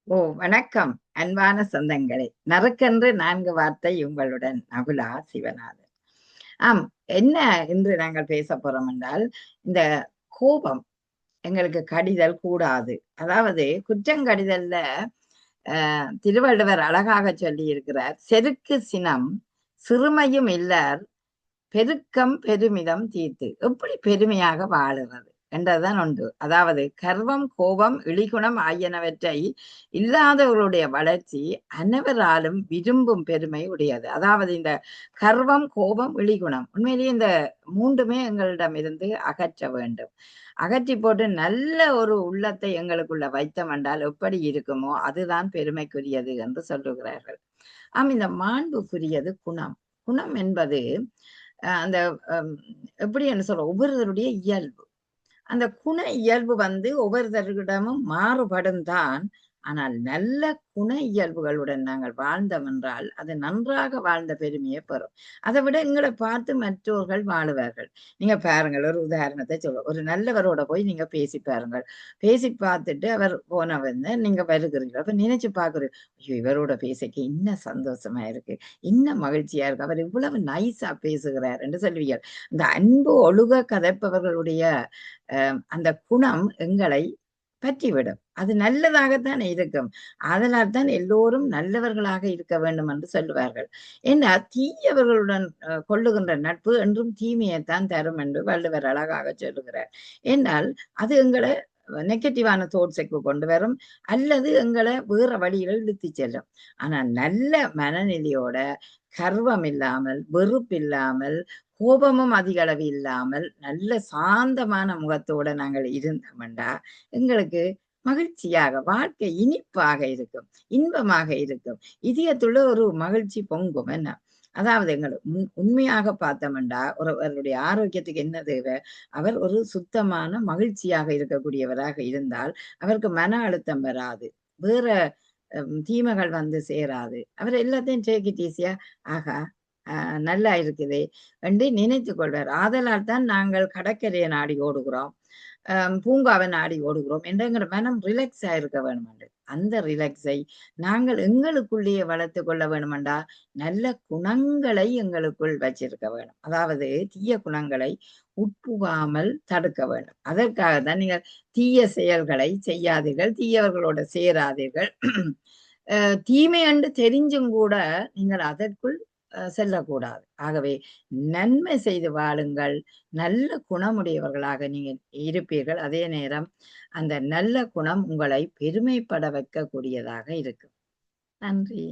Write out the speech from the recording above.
வணக்கம் அன்பான சொந்தங்களே. நறுக்கென்று 4 வார்த்தை உங்களுடன் நகுலா சிவநாதன். ஆம், என்ன இன்று நாங்கள் பேசப் போறோம் என்றால், இந்த கோபம் எங்களுக்கு கடிதல் கூடாது. அதாவது குற்றங்கடிதல்ல திருவள்ளுவர் அழகாகச் சொல்லியிருக்கிறார். "செருக்கு சினம் சிறுமையும் இல்லார் பெருக்கம் பெருமிதம் தீர்த்து." எப்படி பெருமையாக வாழுறது என்றதுதான் உண்டு. அதாவது கர்வம், கோபம், இழிகுணம் ஆகியனவற்றை இல்லாதவர்களுடைய வளர்ச்சி அனைவராலும் விரும்பும் பெருமை உடையது. அதாவது இந்த கர்வம், கோபம், இழிகுணம் உண்மையிலேயே இந்த மூன்றுமே எங்களிடமிருந்து அகற்ற வேண்டும். அகற்றி போட்டு நல்ல ஒரு உள்ளத்தை எங்களுக்குள்ள வைத்தோம் என்றால் எப்படி இருக்குமோ அதுதான் பெருமைக்குரியது என்று சொல்லுகிறார்கள். இந்த மாண்புக்குரியது குணம். குணம் என்பது அந்த அம் எப்படி என்று சொல்றோம், ஒவ்வொருவருடைய இயல்பு. அந்த குண இயல்பு ஒவ்வொருத்தரிடமும் மாறுபடும் தான். ஆனால் நல்ல குண இயல்புகளுடன் நாங்கள் வாழ்ந்தோம் என்றால், அது நன்றாக வாழ்ந்த பெருமையை பெறும். அதை விட எங்களை பார்த்து மற்றோர்கள் வாழுவார்கள். நீங்க பாருங்கள், ஒரு உதாரணத்தை சொல்லுவோம். ஒரு நல்லவரோட போய் நீங்க பேசி பாருங்கள். பேசி பார்த்துட்டு அவர் போன வந்து நீங்க வருகிறீர்கள். அப்ப நினைச்சு பார்க்குறீங்க, ஐயோ இவரோட பேசிக்க இன்ன சந்தோஷமா இருக்கு, இன்ன மகிழ்ச்சியா இருக்கு, அவர் இவ்வளவு நைஸா பேசுகிறார் என்று சொல்வீர்கள். இந்த அன்பு ஒழுக கதைப்பவர்களுடைய அந்த குணம் எங்களை பற்றிவிடும். அது நல்லதாகத்தான் இருக்கும். அதனால் தான் எல்லோரும் நல்லவர்களாக இருக்க வேண்டும் என்று சொல்லுவார்கள். ஏன்னா தீயவர்களுடன் கொள்ளுகின்ற நட்பு என்றும் தீமையைத்தான் தரும் என்று வள்ளுவர் அழகாக சொல்லுகிறார். ஏனால் அது எங்களை நெகட்டிவான தோட்ஸுக்கு கொண்டு வரும், அல்லது எங்களை வேற வழியில இழுத்துச் செல்லும். ஆனா நல்ல மனநிலையோட, கர்வம் இல்லாமல், வெறுப்பில்லாமல், கோபமும் அதிக அளவு இல்லாமல், நல்ல சாந்தமான முகத்தோட நாங்கள் இருந்தோம்டா, எங்களுக்கு மகிழ்ச்சியாக, வாழ்க்கை இனிப்பாக இருக்கும், இன்பமாக இருக்கும். இதயத்துள்ள ஒரு மகிழ்ச்சி பொங்கும் என்ன. அதாவது எங்கள் உண்மையாக பார்த்தோம்டா, ஒருவருடைய ஆரோக்கியத்துக்கு என்ன தேவை? அவர் ஒரு சுத்தமான மகிழ்ச்சியாக இருக்கக்கூடியவராக இருந்தால், அவருக்கு மன அழுத்தம் வராது. வேற தீமைகள் வந்து சேராது. அவர் எல்லாத்தையும் டேக் இட் ஈஸியா, ஆஹா நல்லா இருக்குதே என்று நினைத்துக் கொள்வார். ஆதலால் தான் நாங்கள் கடற்கரையை நாடி ஓடுகிறோம், பூங்காவை நாடி ஓடுகிறோம் என்று எங்களோட மனம் ரிலாக்ஸா இருக்க வேணுமென்று. அந்த ரிலாக்ஸை நாங்கள் எங்களுக்குள்ளேயே வளர்த்துக் கொள்ள வேணுமெண்டா, நல்ல குணங்களை எங்களுக்குள் வச்சிருக்க வேணும். அதாவது தீய குணங்களை உட்புகாமல் தடுக்க வேண்டும். அதற்காக தான் நீங்கள் தீய செயல்களை செய்யாதீர்கள், தீயவர்களோட சேராதீர்கள். தீமை என்று தெரிஞ்சும் கூட நீங்கள் அதற்குள் செல்லக்கூடாது. ஆகவே நன்மை செய்து வாழுங்கள். நல்ல குணமுடையவர்களாக நீங்கள் இருப்பீர்கள். அதே நேரம் அந்த நல்ல குணம் உங்களை பெருமைப்பட வைக்கக்கூடியதாக இருக்கும். நன்றி.